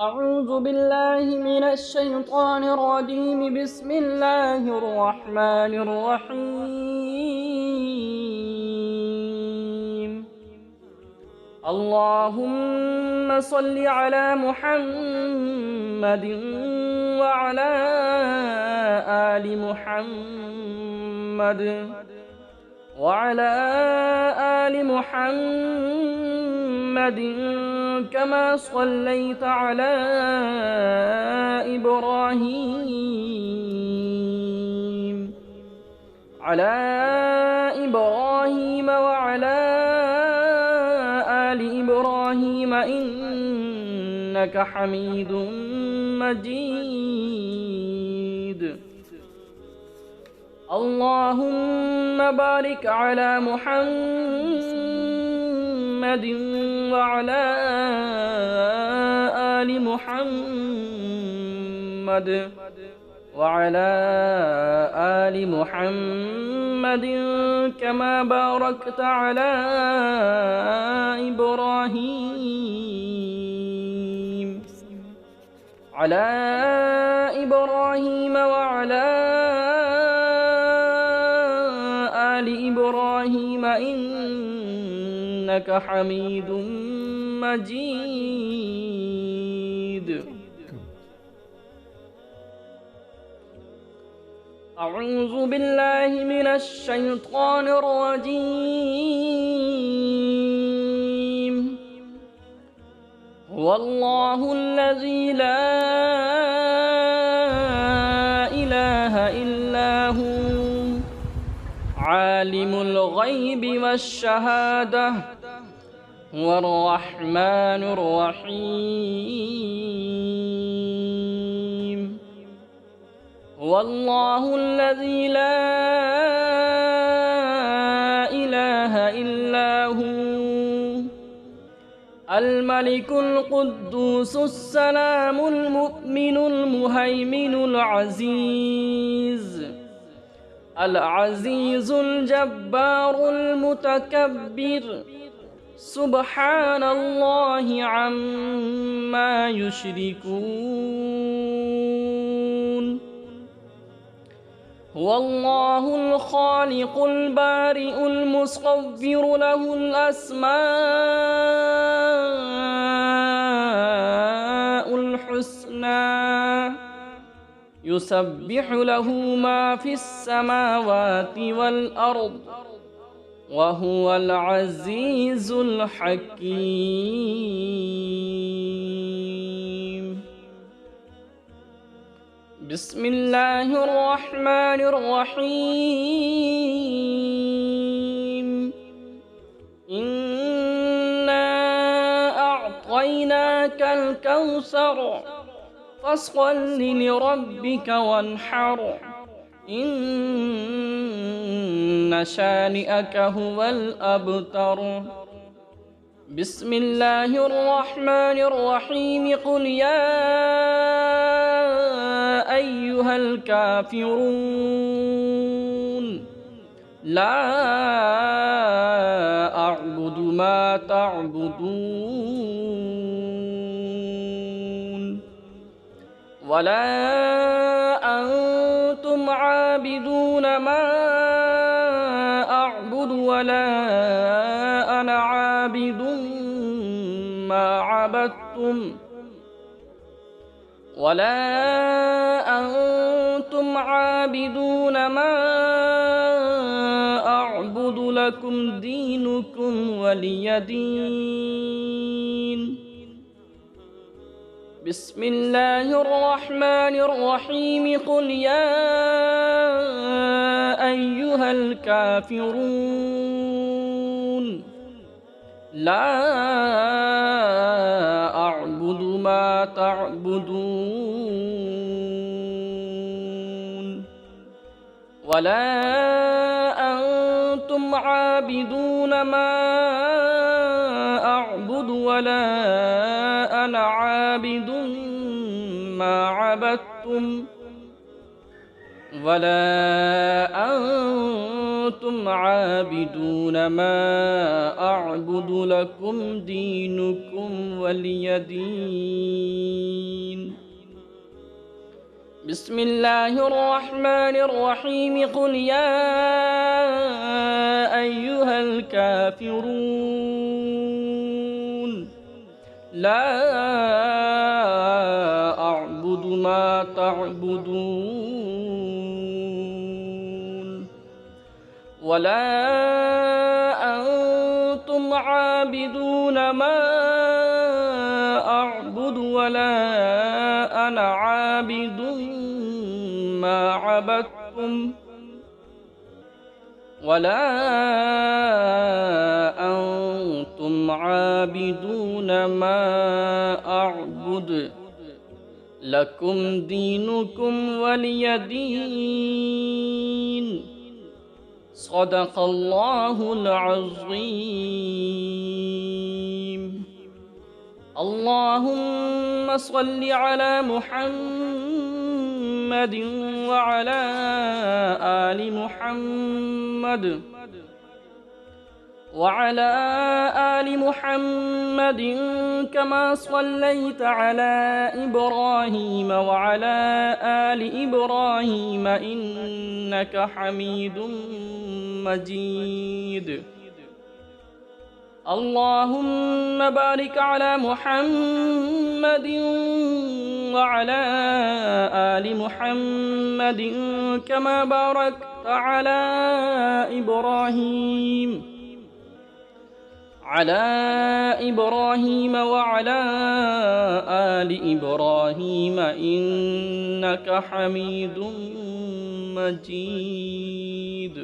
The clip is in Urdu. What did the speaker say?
أعوذ بالله من الشيطان الرجيم بسم الله الرحمن الرحيم اللهم صل على محمد وعلى آل محمد وعلى آل محمد كما صليت على إبراهيم وعلى آل إبراهيم إنك حميد مجيد اللهم بارك على محمد وعلى آل محمد وعلى آل محمد كما باركت على إبراهيم وعلى آل إبراهيم إنك حميد مجيد أعوذ بالله من الشيطان الرجيم هو الله الذي لا إله إلا هو عالم الغيب والشهادة هو الرحمن الرحيم هو الله الذي لا إله إلا هو الملك القدوس السلام المؤمن المهيمن العزيز الجبار المتكبر سبحان الله عما يشركون هو الله الخالق البارئ المصور له الأسماء الحسنى يسبح له ما في السماوات والأرض وهو العزيز الحكيم بسم الله الرحمن الرحيم إنا أعطيناك الكوثر فصل لربك وانحر إن شانئك هو الأبتر. بسم الله الرحمن الرحيم. قل يا أيها الكافرون لا أعبد ما تعبدون ولا أنتم عابدون ما أعبد ولا أنا عابد ما عبدتم ولا أنتم عابدون ما أعبد لكم دينكم ولي دين. بسم الله الرحمن الرحيم. قل يا أيها الكافرون لا أعبد ما تعبدون ولا أنتم عابدون ما أعبد ولا أنا عابد ما عبدتم ولا أنتم عابدون ما أعبد لكم دينكم ولي دين. بسم الله الرحمن الرحيم. قل يا أيها الكافرون لا أعبد ما تعبدون ولا أنتم عابدون ما أعبد ولا أنا عابد ما عبدتم ولا أنتم عابدون ما أعبد لكم دينكم ولي دين. صدق الله العظيم. اللهم صل على محمد وعلى آل محمد وعلى آل محمد كما صليت على إبراهيم وعلى آل إبراهيم إنك حميد مجيد. اللهم بارك على محمد وعلى آل محمد كما باركت على إبراهيم وعلى آل إبراهيم إنك حميد مجيد.